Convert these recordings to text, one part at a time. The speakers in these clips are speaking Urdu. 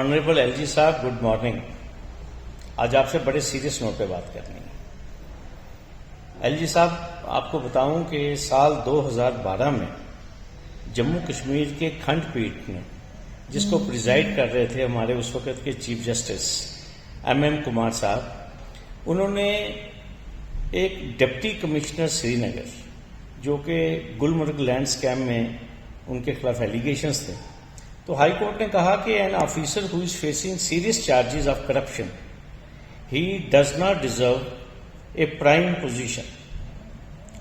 آنریبل ایل جی صاحب، گڈ مارننگ. آج آپ سے بڑے سیریس نوٹ پہ بات کرنی ہے. ایل جی صاحب، آپ کو بتاؤں کہ سال 2012 میں جموں کشمیر کے کھنڈ پیٹھ نے، جس کو پریزائڈ کر رہے تھے ہمارے اس وقت کے چیف جسٹس ایم کمار صاحب، انہوں نے ایک ڈپٹی کمشنر سری نگر، جو کہ گلمرگ لینڈ اسکیم میں ان کے خلاف ایلیگیشنز تھے، تو ہائی کورٹ نے کہا کہ an officer who is facing serious charges of corruption he does not deserve a prime position.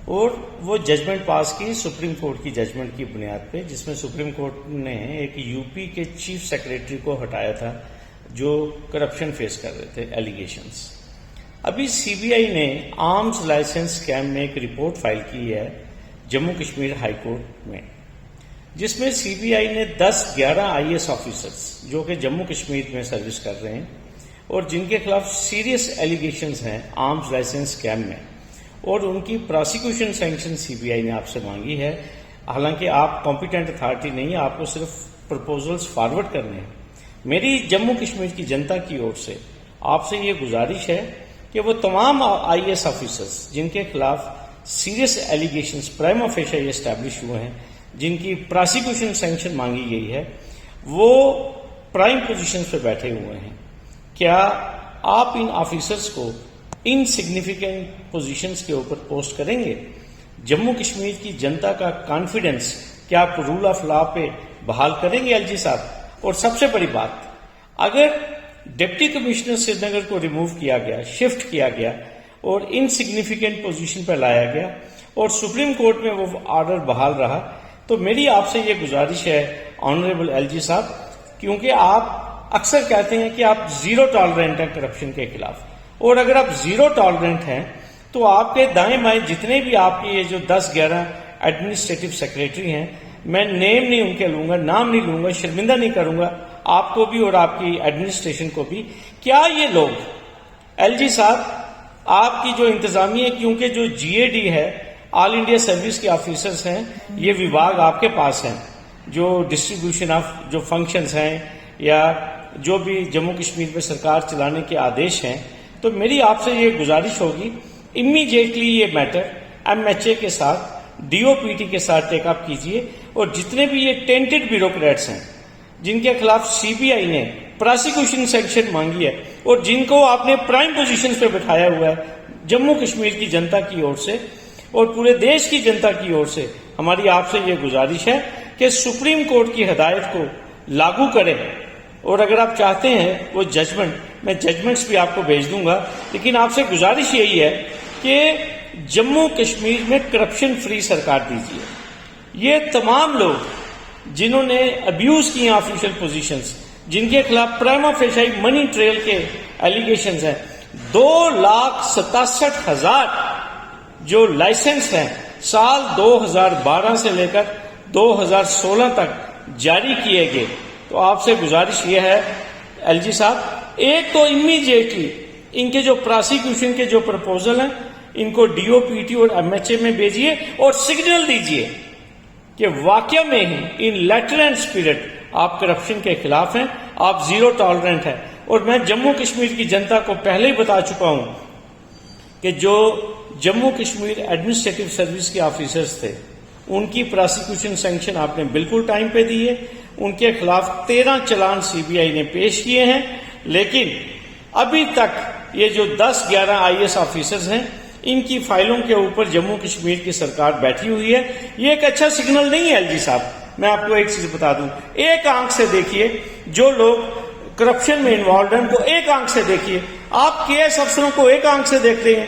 اور وہ ججمنٹ پاس کی سپریم کورٹ کی ججمنٹ کی بنیاد پہ، جس میں سپریم کورٹ نے ایک یو پی کے چیف سیکریٹری کو ہٹایا تھا جو کرپشن فیس کر رہے تھے، ایلیگیشنز. ابھی سی بی آئی نے آرمز لائسنس اسکیم میں ایک رپورٹ فائل کی ہے جموں کشمیر ہائی کورٹ میں، جس میں سی بی آئی نے 10-11 آئی ایس آفیسرز جو کہ جموں کشمیر میں سروس کر رہے ہیں اور جن کے خلاف سیریس ایلیگیشنز ہیں آرمز لائسنس اسکیم میں، اور ان کی پراسیکیوشن سینکشن سی بی آئی نے آپ سے مانگی ہے. حالانکہ آپ کمپیٹنٹ اتھارٹی نہیں، آپ کو صرف پرپوزلز فارورڈ کرنے ہیں. میری جموں کشمیر کی جنتا کی اور سے آپ سے یہ گزارش ہے کہ وہ تمام آئی ایس آفیسرز جن کے خلاف سیریس ایلیگیشنز پرائما فیشا اسٹیبلش ہوئے ہیں، جن کی پراسیکیوشن سینکشن مانگی گئی ہے، وہ پرائم پوزیشن پہ بیٹھے ہوئے ہیں. کیا آپ ان آفیسرز کو ان سگنیفیکنٹ پوزیشنز کے اوپر پوسٹ کریں گے؟ جموں کشمیر کی جنتا کا کانفیڈنس کیا آپ رول آف لا پہ بحال کریں گے ایل جی صاحب؟ اور سب سے بڑی بات، اگر ڈپٹی کمشنر سری نگر کو ریموو کیا گیا، شفٹ کیا گیا اور ان سگنیفیکنٹ پوزیشن پہ لایا گیا اور سپریم کورٹ میں وہ آرڈر بحال رہا، تو میری آپ سے یہ گزارش ہے آنریبل ایل جی صاحب، کیونکہ آپ اکثر کہتے ہیں کہ آپ زیرو ٹالرنٹ ہیں کرپشن کے خلاف، اور اگر آپ زیرو ٹالرنٹ ہیں تو آپ کے دائیں بائیں جتنے بھی آپ کے یہ جو 10-11 ایڈمنسٹریٹو سیکریٹری ہیں، میں نیم نہیں ان کے لوں گا، نام نہیں لوں گا، شرمندہ نہیں کروں گا آپ کو بھی اور آپ کی ایڈمنسٹریشن کو بھی. کیا یہ لوگ ایل جی صاحب آپ کی جو انتظامیہ، کیونکہ جو جی اے ڈی ہے، آل انڈیا سروس کے آفیسرز ہیں، یہ وبھاگ آپ کے پاس ہیں، جو ڈسٹریبیوشن آف جو فنکشنز ہیں یا جو بھی جموں کشمیر میں سرکار چلانے کے آدیش ہیں، تو میری آپ سے یہ گزارش ہوگی امیڈیٹلی یہ میٹر ایم ایچ اے کے ساتھ، ڈی او پی ٹی کے ساتھ ٹیک اپ کیجئے، اور جتنے بھی یہ ٹینٹڈ بیوروکریٹس ہیں جن کے خلاف سی بی آئی نے پراسیکیوشن سینکشن مانگی ہے اور جن کو آپ نے پرائم پوزیشن پہ بٹھایا ہوا ہے، جموں کشمیر کی جنتا کی اور سے اور پورے دیش کی جنتا کی اور سے ہماری آپ سے یہ گزارش ہے کہ سپریم کورٹ کی ہدایت کو لاگو کریں. اور اگر آپ چاہتے ہیں وہ ججمنٹ، میں ججمنٹس بھی آپ کو بھیج دوں گا، لیکن آپ سے گزارش یہی ہے کہ جموں کشمیر میں کرپشن فری سرکار دیجیے. یہ تمام لوگ جنہوں نے ابیوز کی ہیں آفیشیل پوزیشنز، جن کے خلاف پرائما فیشائی منی ٹریل کے ایلیگیشنز ہیں، 2,67,000 جو لائسنس ہیں سال 2012 سے لے کر 2016 تک جاری کیے گئے. تو آپ سے گزارش یہ ہے ایل جی صاحب، ایک تو امیڈیٹلی ان کے جو پراسیکیوشن کے جو پرپوزل ہیں ان کو ڈی او پی ٹی اور ایم ایچ اے میں بھیجیے اور سگنل دیجیے کہ واقعہ میں ہی ان لیٹر اینڈ اسپرٹ آپ کرپشن کے خلاف ہیں، آپ زیرو ٹالرنٹ ہیں. اور میں جموں کشمیر کی جنتا کو پہلے ہی بتا چکا ہوں کہ جو جموں کشمیر ایڈمنسٹریٹو سروس کے آفیسرز تھے ان کی پراسیکیوشن سینکشن آپ نے بالکل ٹائم پہ دی ہے. ان کے خلاف 13 چلان سی بی آئی نے پیش کیے ہیں، لیکن ابھی تک یہ جو 10-11 آئی ایس آفیسرز ہیں ان کی فائلوں کے اوپر جموں کشمیر کی سرکار بیٹھی ہوئی ہے. یہ ایک اچھا سگنل نہیں ہے ایل جی صاحب. میں آپ کو ایک چیز بتا دوں، ایک آنکھ سے دیکھیے جو لوگ کرپشن میں انوالوڈ ہیں ان کو ایک آنکھ سے دیکھیے. آپ کے ایس افسروں کو ایک آنکھ سے دیکھ رہے ہیں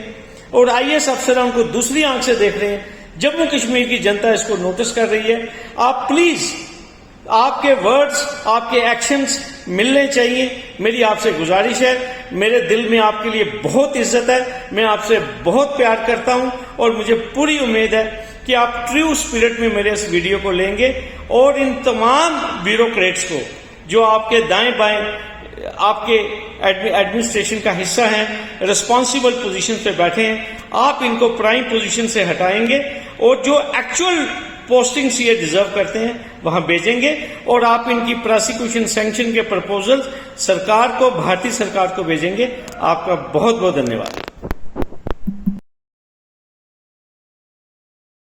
اور آئی ایس افسروں کو دوسری آنکھ سے دیکھ رہے ہیں. جموں کشمیر کی جنتا اس کو نوٹس کر رہی ہے. آپ پلیز، آپ کے ورڈز، آپ کے ایکشنز ملنے چاہیے. میری آپ سے گزارش ہے، میرے دل میں آپ کے لیے بہت عزت ہے، میں آپ سے بہت پیار کرتا ہوں اور مجھے پوری امید ہے کہ آپ ٹریو اسپرٹ میں میرے اس ویڈیو کو لیں گے اور ان تمام بیوروکریٹس کو جو آپ کے دائیں بائیں آپ کے ایڈمنسٹریشن کا حصہ ہیں، رسپانسیبل پوزیشن پہ بیٹھے ہیں، آپ ان کو پرائم پوزیشن سے ہٹائیں گے اور جو ایکچوئل پوسٹنگز یہ ڈیزرو کرتے ہیں وہاں بھیجیں گے، اور آپ ان کی پروسیکیوشن سینکشن کے پرپوزل سرکار کو، بھارتی سرکار کو بھیجیں گے۔ آپ کا بہت بہت دھنیہ واد۔